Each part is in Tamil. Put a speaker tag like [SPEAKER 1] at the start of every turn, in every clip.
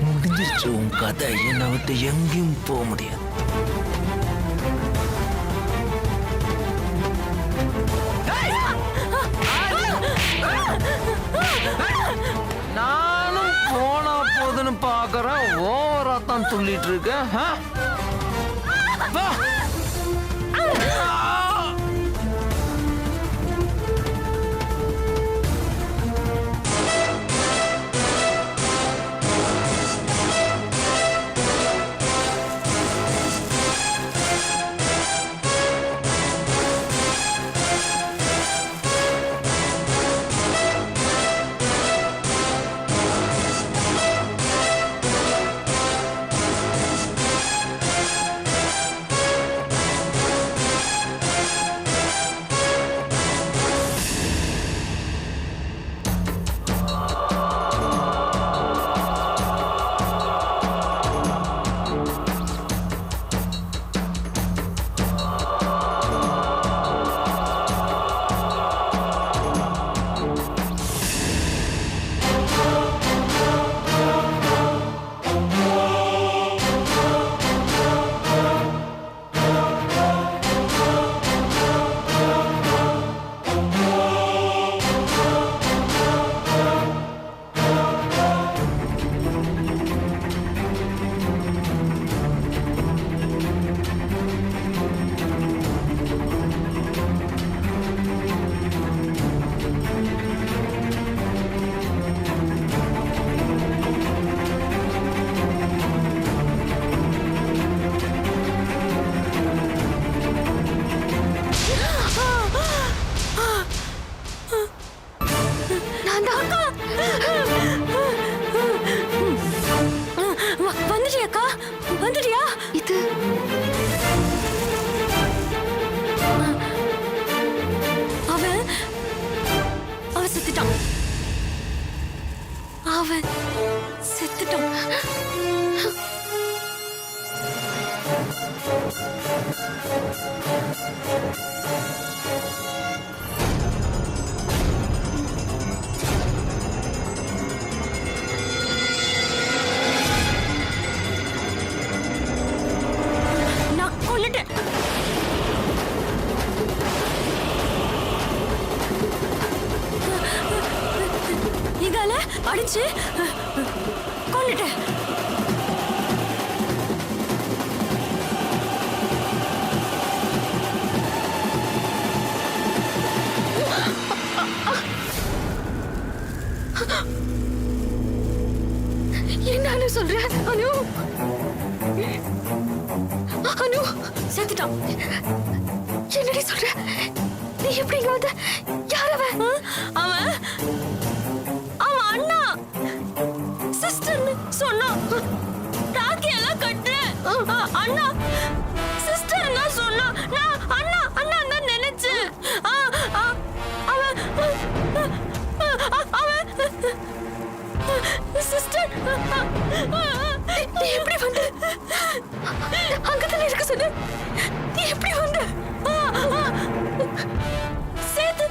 [SPEAKER 1] முடிஞ்சிருச்சு உன் கதை. என்னை விட்டு எங்கேயும் போக முடியாது. நானும் போனா போதுன்னு பாக்குறேன். ஓவரா தான் துள்ளிட்டு இருக்கேன்.
[SPEAKER 2] அவன் செத்துட்டான். நான் கொன்னுட்டேன். இதால அடிச்சு கொன்னுட்டேன். என்ன சொல்ற அனு? அனு செத்துட்டான். என்னடி சொல்ற? நீ எப்படி வந்து? யார் அவன்? அவன் அண்ணா சிஸ்டர்னு சொன்னான். ராக்கி எல்லாம் கட்டு அண்ணா சிஸ்டர்னா சொன்னா. நான் அண்ணா அண்ணா தான் நினைச்சேன். அவன் சிஸ்டர் நீ எப்படி வந்து? அங்கதானே இருக்க சொன்ன. நீ எப்படி வந்து? சேத்து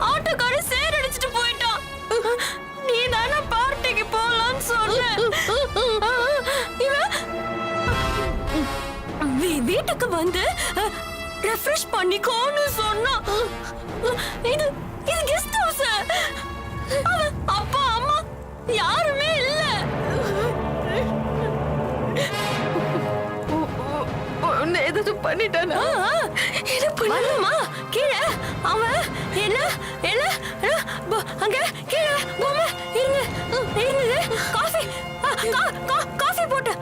[SPEAKER 2] ஆட்டோக்கார சேர் அடிச்சுட்டு போயிட்டான். நீ தானே பார்ட்டிக்கு போலான்னு சொன்ன. வீட்டுக்கு வந்து ரெஃப்ரெஷ் பண்ணிக்கோன்னு சொன்னா. இது கெஸ்ட் ஹவுஸ். அப்பா அம்மா யாருமே இல்ல. ஏதாவது பண்ணிட்டானா? என்ன பண்ணணுமா? கீழே அவன் என்ன அங்க கீழே பொம்மை இருந்தது. காஃபி போட்டு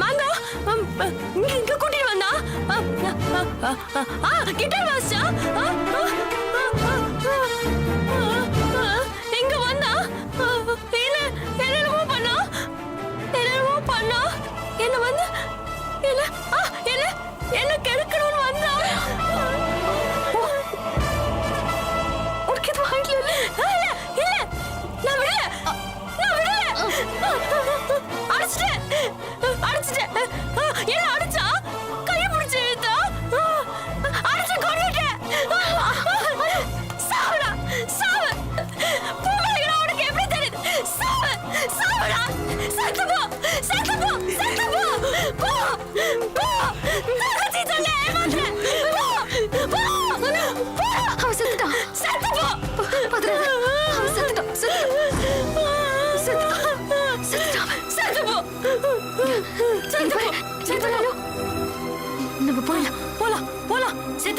[SPEAKER 2] மாங்கா இங்க கூட்டிட்டு வந்தா. கிட்டார் வாசிச்சா. இங்க வந்தா என்னென்னமோ பண்ணா. என்ன வந்து என்ன கெடுக்கணும்னு வந்தா. உனக்கு இது வாங்கல? இல்ல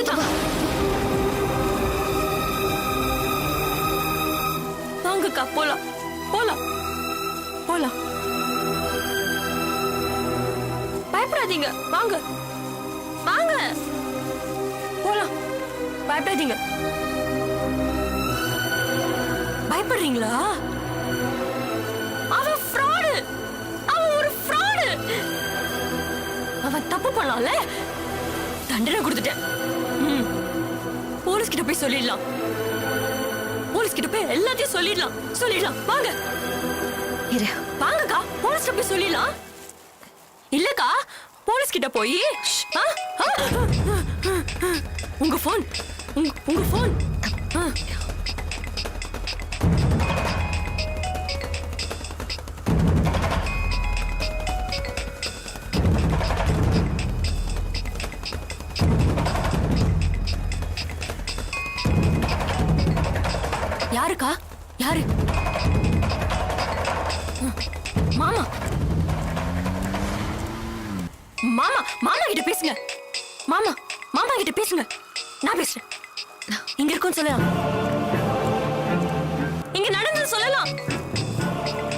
[SPEAKER 2] வாங்கக்கா. வாங்கக்கா போலாம் போலாம் போலாம். பயப்படாதீங்க, வாங்க வாங்க போலாம். பயப்படாதீங்க. பயப்படுறீங்களா? அவன் ஃப்ராடு, அவன் ஒரு ஃப்ராடு. அவன் தப்பு பண்ணால தண்டனை கொடுத்துட்டேன். போலீஸ் கிட்ட போய் சொல்லிடலாம். போலீஸ் கிட்ட போய் எல்லாத்தையும் சொல்லிடலாம். வாங்க வாங்கக்கா, போலீஸ் கிட்ட போய் சொல்லிடலாம். இல்லக்கா, போலீஸ் கிட்ட போய் உங்க போன் உங்க போன். யாருக்கா? யாரு? மாமா மாமா மாமா கிட்ட பேசுங்க. மாமா கிட்ட பேசுங்க. நான் பேசுறேன். இங்க இருக்குன்னு சொல்லலாம். இங்க நடந்தது சொல்லலாம்.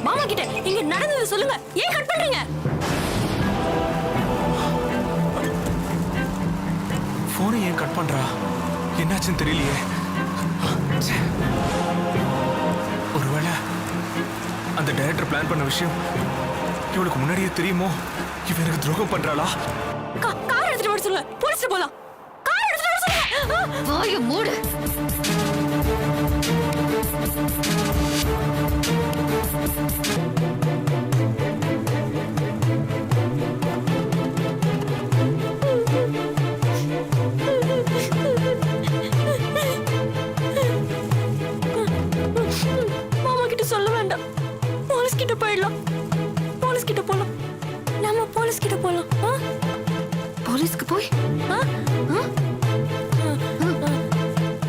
[SPEAKER 2] மாமா கிட்ட இங்க நடந்தது சொல்லுங்க. ஏன் கட் பண்றீங்க?
[SPEAKER 3] போனை ஏன் கட் பண்றா? என்னாச்சுன்னு தெரியலையே. ஒருவேளை அந்த டைரக்டர் பிளான் பண்ண விஷயம் இவளுக்கு முன்னாடியே தெரியுமோ? இவ எனக்கு துரோகம் பண்றாளா?
[SPEAKER 2] கார் எடுத்துட்டு வர சொல்லுங்க. போலீஸ்ல போலாம். கார் எடுத்துட்டு வர சொல்லுங்க.
[SPEAKER 4] வாய மூடு.
[SPEAKER 2] மாமா கிட்ட சொல்ல வேண்டாம். போலீஸ் கிட்ட போயிடலாம். போலீஸ் கிட்ட போலாம். நம்ம போலீஸ் கிட்ட போலாம்.
[SPEAKER 4] போலீஸ்க்கு போய்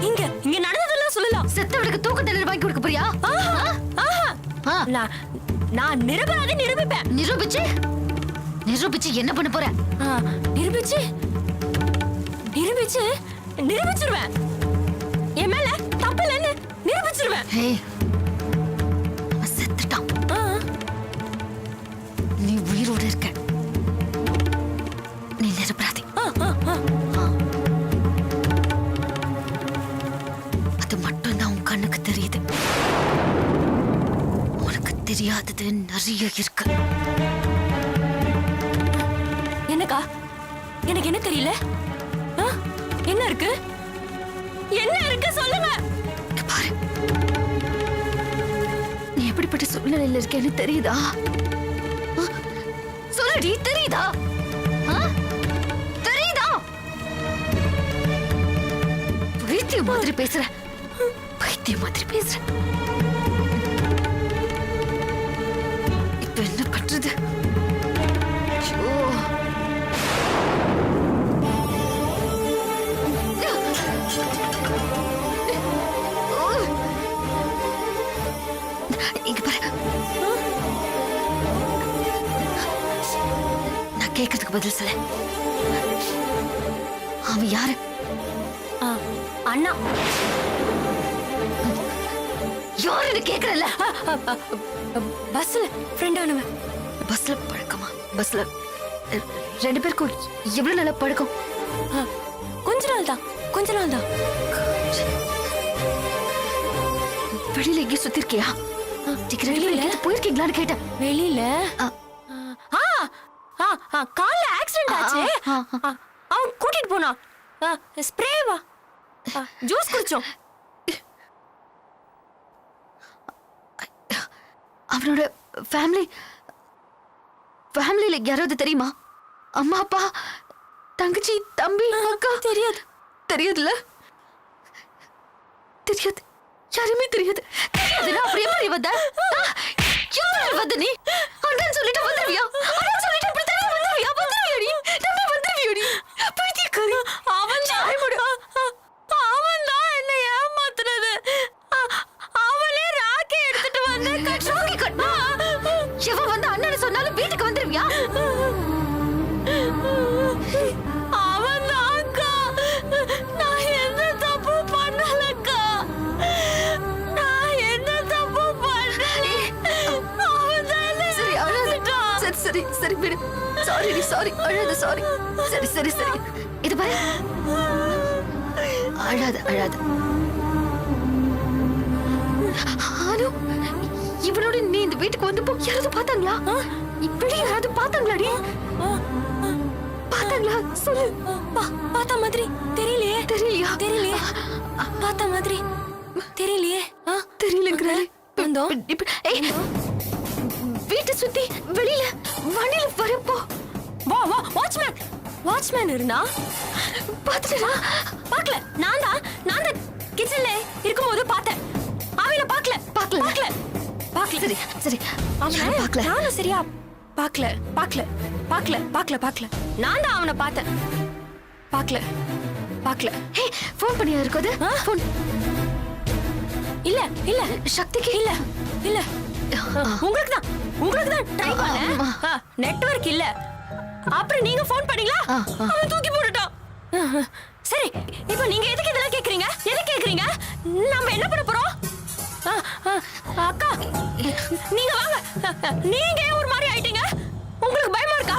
[SPEAKER 2] இங்க நடந்ததெல்லாம் சொல்லலாம்.
[SPEAKER 4] செத்தவளுக்கு தூக்கு தண்டனை வாங்கி கொடுக்க போறியா?
[SPEAKER 2] நான் நிரபராதி நிரூபிப்பேன்.
[SPEAKER 4] நிரூபிச்சு என்ன பண்ண போற?
[SPEAKER 2] நிரூபிச்சிருவேன். என் மேல தப்பு இல்லைன்னு நிரூபிச்சிருவேன்.
[SPEAKER 4] அவன் செத்துட்டான். நீ உயிரோடு இருக்க. நீ நிரபராதி. அது மட்டும்தான் உன் கண்ணுக்கு தெரியுது. உனக்கு தெரியாதது நிறைய இருக்கு.
[SPEAKER 2] என்னக்கா? எனக்கு என்ன தெரியல? என்ன இருக்கு? என்ன இருக்கு சொல்லுங்க.
[SPEAKER 4] இங்க பாரு. நீ எப்படிப்பட்ட சூழ்நிலையில இருக்கேன்னு தெரியுதா? சொல்லடி, தெரியுதா? தெரியுதா? பைத்தியம் மாதிரி பேசுற. இப்ப என்ன பண்றது? ஐயோ. இங்க பாரு. நான் கேட்கறதுக்கு பதில் சொல்ல. அவன் யாரு?
[SPEAKER 2] அண்ணா.
[SPEAKER 4] யாருன்னு கேக்குறல.
[SPEAKER 2] பஸ்ல ஃப்ரெண்டானவன்.
[SPEAKER 4] பஸ்ல பழக்கமா? பஸ்ல ரெண்டு பேருக்கும் எவ்வளவு நல்ல பழக்கம்?
[SPEAKER 2] கொஞ்ச நாள் தான்.
[SPEAKER 4] வெளியில எங்கேயும் சுத்தி இருக்கியா? வெளியில போயிருக்கீங்களான்னு கேட்டேன்.
[SPEAKER 2] வெளியில கால்ல ஆக்சிடென்ட் ஆச்சு. அவன் கூட்டிட்டு போனான். ஸ்ப்ரேவா ஜூஸ் குடிச்சோம்.
[SPEAKER 4] அவனோட ஃபேமிலில யாராவது தெரியுமா? அம்மா, அப்பா, தங்கச்சி, தம்பி, அக்கா? தெரியாதுல்ல? தெரியாது. யாருமே தெரியாது. தெரியாதுன்னா அப்புறம் எப்படி வந்த? யாரு வந்த நீ? அண்ணன் சொல்லிட்டு வந்துருவியா? அண்ணன் சொல்லிட்டு இப்படி தானே வந்துருவியா? வந்துருவியாடி? நம்பி வந்துருவியாடி? பைத்தியக்காரி.
[SPEAKER 2] அவன் தான் என்ன ஏமாத்துறது. அவளே ராக்கி எடுத்துட்டு வந்து
[SPEAKER 4] ராக்கி கட்டா? எவன் வந்து அண்ணன் சொன்னாலும் வீட்டுக்கு வந்துருவியா?
[SPEAKER 2] அவன் தான் அக்கா.
[SPEAKER 4] சரி சரி விடு. சாரி டி, சாரி. அழாத, சாரி. சரி சரி சரி. இது பாரு. அழாத அழாத. அனு, இவனோட நீ இந்த வீட்டுக்கு வந்தப்போ யாராவது பார்த்தாங்களா? இப்படி யாராவது பார்த்தாங்களாடி? பார்த்தாங்களா? சொல்லு.
[SPEAKER 2] பார்த்த மாதிரி தெரியலையே.
[SPEAKER 4] தெரியலையா?
[SPEAKER 2] தெரியலையே. பார்த்த மாதிரி தெரியலையே.
[SPEAKER 4] தெரியலங்கிறாரு.
[SPEAKER 2] வந்தோம்.
[SPEAKER 4] ஏய், வீட்டை சுத்தி வெளியில வண்டியில வரப்போ
[SPEAKER 2] வா வா, வாட்ச்மேன். வாட்ச்மேன் இருந்தா
[SPEAKER 4] பாத்துட்டா?
[SPEAKER 2] பார்க்கல. நான் தான் கிச்சன்ல இருக்கும்போது பார்த்தேன். அவனை பார்க்கல.
[SPEAKER 4] பார்க்கல. சரி சரி.
[SPEAKER 2] அவனை
[SPEAKER 4] பார்க்கல.
[SPEAKER 2] நானும் சரியா பார்க்கல. நான் தான் அவனை பார்த்தேன். பார்க்கல.
[SPEAKER 4] ஹே, ஃபோன் பண்ணியா இருக்குது? ஃபோன்
[SPEAKER 2] இல்ல
[SPEAKER 4] சக்திக்கு
[SPEAKER 2] இல்ல உங்களுக்கு தான் ட்ரை பண்ணேன். நெட்வொர்க் இல்ல. அப்புறம் நீங்க ஃபோன் பண்ணீங்களா? அவன் தூக்கி போட்டுட்டான். சரி, இப்போ நீங்க எதுக்கு இதெல்லாம் கேக்குறீங்க? நாம என்ன பண்ண போறோம்? அக்கா, நீங்க வாங்க. நீங்க ஏன் ஒரு மாதிரி ஆயிட்டீங்க? உங்களுக்கு பயமா இருக்கா?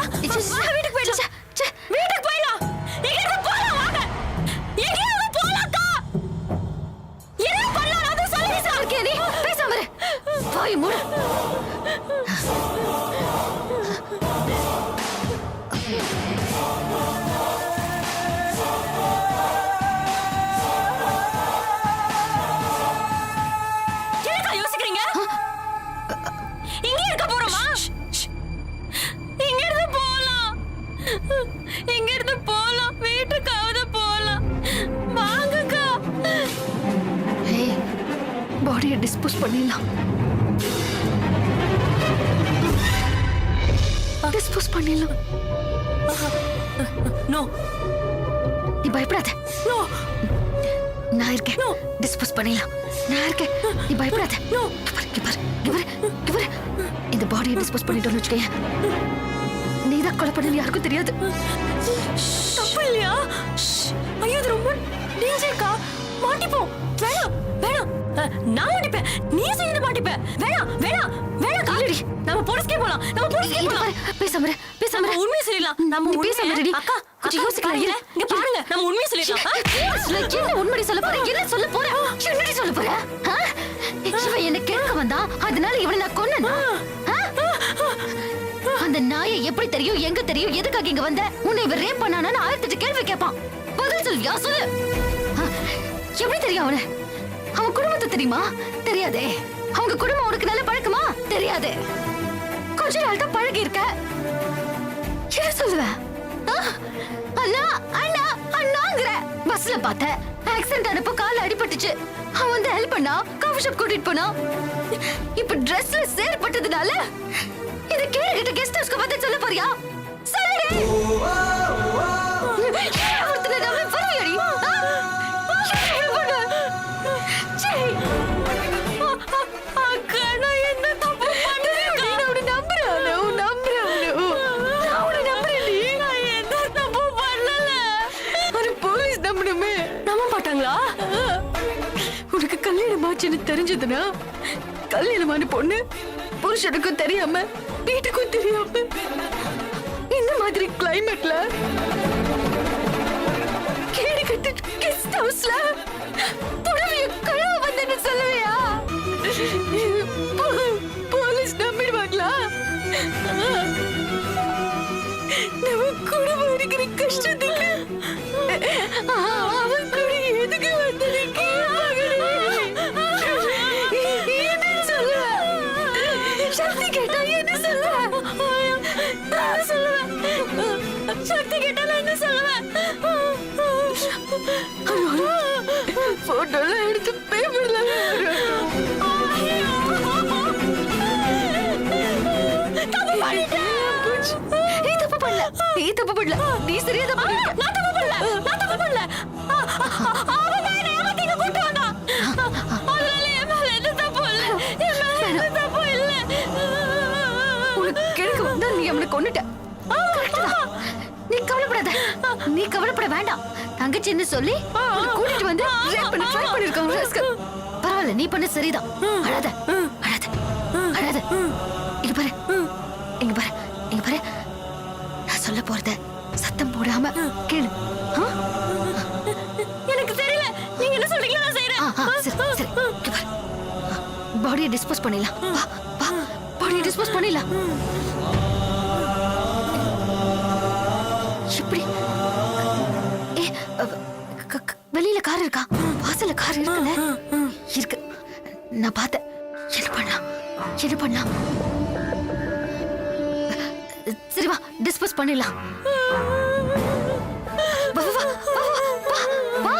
[SPEAKER 2] வாங்க, வீட்டுக்கு போயிடலாம். வீட்டுக்கு போயிடலாம். எங்க போலாம்? வாங்க, எங்கேயாவது போலாம். அக்கா, என்ன பண்ணலாம்? அது சொல்லுங்க சார்.
[SPEAKER 4] நீ பேசாம இரு. வாய் மூடு.
[SPEAKER 2] என்னக்கா யோசிக்கிறீங்க? இங்கே இருக்க போறோமா? இங்க இருந்து போலாம். வீட்டுக்காவது போலாம். வாங்கக்கா.
[SPEAKER 4] ஹே, பாடியை டிஸ்போஸ் பண்ணிடலாம்.
[SPEAKER 2] நோ,
[SPEAKER 4] நீ பயப்படாத.
[SPEAKER 2] நோ,
[SPEAKER 4] நான் இருக்கேன்.
[SPEAKER 2] No.
[SPEAKER 4] டிஸ்போஸ் பண்ணிடலாம். நான் இருக்கேன். நீ பயப்படாத.
[SPEAKER 2] No.
[SPEAKER 4] இங்க பாரு. இந்த பாடியை டிஸ்போஸ் பண்ணிட்டோம்னு வச்சுக்கோங்க, நீதான் கொலை பண்ணு, யாருக்கும் தெரியாது.
[SPEAKER 2] தப்பு இல்லையா? ஐயோ, இது ரொம்ப டேஞ்சர்க்கா. மாட்டிப்போம். வேணாம். நான் மாட்டிப்பேன். நீ செய்து மாட்டிப்ப. வேணாம். காலடி. நம்ம போலீஸ்க்கே போலாம்.
[SPEAKER 4] பேசாம இரு.
[SPEAKER 2] நம்ம உண்மையை சொல்லிடலாம்.
[SPEAKER 4] நீ பேசாம இருடி.
[SPEAKER 2] அக்கா,
[SPEAKER 4] கொஞ்சம் யோசிக்கலாம். இரு.
[SPEAKER 2] இங்க பாருங்க, நம்ம உண்மையை சொல்லிடலாம்.
[SPEAKER 4] என்ன உண்மையை சொல்ல போற? என்ன சொல்ல போற? என்னடி சொல்ல போற? இவன் என்ன கேட்க வந்தா, அதனால இவனை நான் கொன்னேனா? அந்த நாயை எப்படி தெரியும், எங்க தெரியும், எதுக்காக இங்க வந்த, உன்னை இவன் ரேப் பண்ணானு 1008 கேள்வி கேட்பான். பதில் சொல்லியா? சொல்லு. எப்படி தெரியும் அவனை? அவன் குடும்பத்தை தெரியுமா? தெரியாதே. அவங்க குடும்பம் உனக்கு நல்ல பழக்கமா? தெரியாதே. கொஞ்ச நாள் தான் பழகி இருக்க. என்ன சொல்லுவ? அண்ணாங்கிற பஸ்ல பார்த்த ஆக்சிடென்ட் ஆனப்போ கால அடிபட்டுச்சு. அவன் வந்து ஹெல்ப் பண்ணா, காஃபி ஷாப் கூட்டிட்டு போனா. இப்ப ட்ரெஸ்ல சேர்பட்டதுனால இத கேட்டுக்கிட்ட கெஸ்ட் ஹவுஸ்க்கு வந்து சொல்ல போறியா? சொல்லுடி. ஒருத்தனை நம்பி பரவாயில்லைடி.
[SPEAKER 2] அக்கா, நான் என்ன தப்பு பண்ணேன்? நான் உன்னை நம்புறேன். நான் எந்த தப்பு பண்ணல.
[SPEAKER 4] ஒரு போலீஸ் நம்பணுமே.
[SPEAKER 2] நம்ப மாட்டாங்களா?
[SPEAKER 4] உனக்கு கல்யாணம் ஆச்சுன்னு தெரிஞ்சதுன்னா, கல்யாணமான பொண்ணு புருஷனுக்கும் தெரியாம, வீட்டுக்கும் தெரியாம, இந்த மாதிரி கிளைமேட்ல கேடு கட்டு கெஸ்ட் ஹவுஸ்ல புடவைய கழுவ வந்தேன்னு சொல்லுவியா? போலீஸ் நம்பிடுவாங்களா? நம்ம குடும்பம் இருக்கிற கஷ்டத்துக்கு அவன் கூட எதுக்கு வந்தது என்ன சொல்லுவ? சக்தி கேட்டா என்ன சொல்லுவ? நான் சொல்லுவேன். சக்தி கேட்டா நான் என்ன சொல்லுவேன்? போட்டோலாம் எடுத்து பேப்பர்ல நீ தப்பு பண்ணல. நீ சரியா தப்பு பண்ணல.
[SPEAKER 2] நான் தப்பு பண்ணல. அவன் தான் என்னை ஏமாத்தி இங்க கூட்டு வந்தான். அதனால என் மேல எந்த தப்பும் இல்ல.
[SPEAKER 4] உனக்கு கிழக்கு வந்தா நீ அவனை கொன்னுட்ட. நீ கவலைப்பட வேண்டாம். தங்கச்சின்னு சொல்லி உன்னை கூட்டிட்டு வந்து ரேப் பண்ண ட்ரை பண்ணிருக்காங்க. பரவாயில்ல, நீ பண்ண சரிதான். அழாத. இங்க பாரு. சரி பாடியை டிஸ்போஸ் பண்ணிடலாம். வா வா பாடியை டிஸ்போஸ் பண்ணிடலாம். எப்படி ஏ வெளியில கார் இருக்கா? வாசல்ல கார் இருக்குல்ல? இருக்கு, நான் பார்த்தேன். என்ன பண்ணலாம்? சரி வா டிஸ்போஸ் பண்ணிடலாம். வா வா வா வா வா.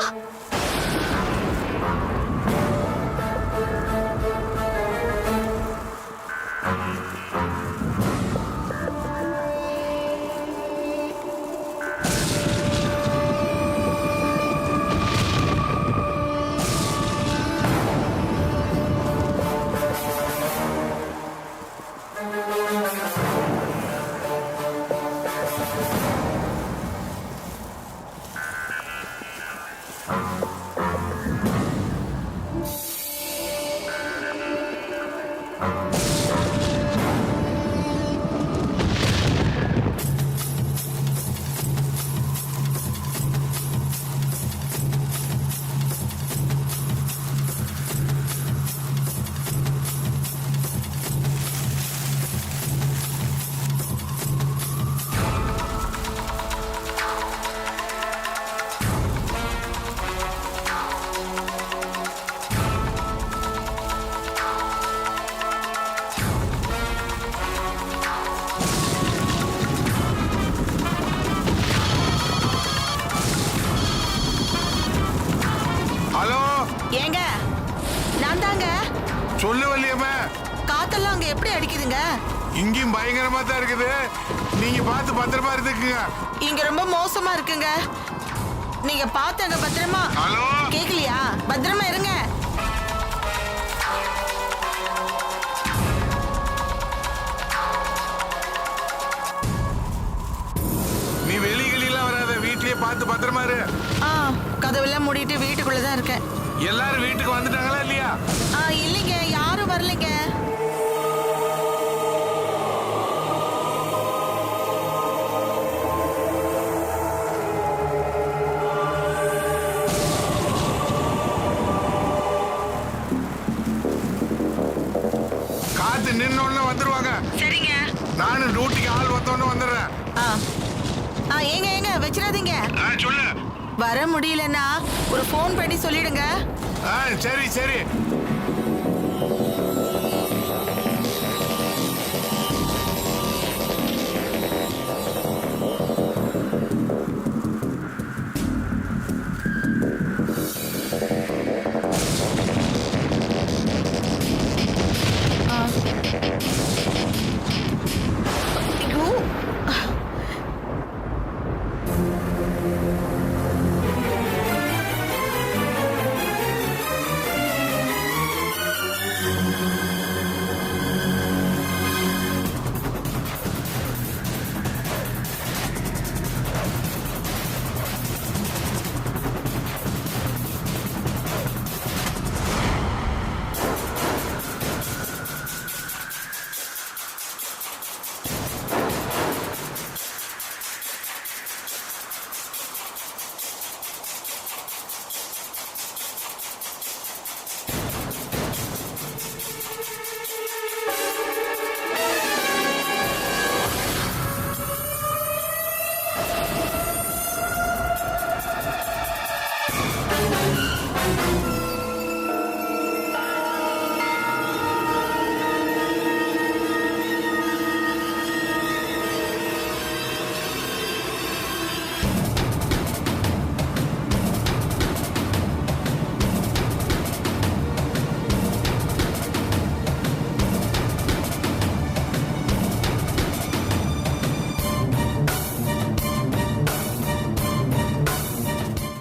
[SPEAKER 5] ஏங்க நான் தாங்க.
[SPEAKER 6] சொல்லு வள்ளியம்மா.
[SPEAKER 5] காத்தெல்லாம் அங்க எப்படி அடிக்குதுங்க?
[SPEAKER 6] இங்கேயும் பயங்கரமா தான் இருக்குது. நீங்க பார்த்து பத்திரமா இருந்துக்குங்க.
[SPEAKER 5] இங்க ரொம்ப மோசமா இருக்குங்க. நீங்க பாத்துங்க பத்திரமா.
[SPEAKER 6] ஹலோ
[SPEAKER 5] கேக்கலையா? பத்திரமா இருங்க.
[SPEAKER 6] நீ வெளிகளெல்லாம் வராத, வீட்லயே பார்த்து பத்திரமா இரு.
[SPEAKER 5] கதவெல்லாம் மூடிட்டு வீட்டுக்குள்ளதான் இருக்கேன்.
[SPEAKER 6] எல்லாரும் வீட்டுக்கு வந்துட்டாங்களா இல்லையா?
[SPEAKER 5] இல்லைங்க, யாரும் வரலைங்க.
[SPEAKER 6] காத்து நின்னோன்னு வந்துருவாங்க.
[SPEAKER 5] சரிங்க.
[SPEAKER 6] நானும் டியூட்டிக்கு ஆள் வந்தோன்னு வந்துடுறேன்.
[SPEAKER 5] ஏங்க வச்சிடாதீங்க.
[SPEAKER 6] சொல்லு.
[SPEAKER 5] வர முடியலன்னா ஒரு ஃபோன் பண்ணி சொல்லிடுங்க.
[SPEAKER 6] சரி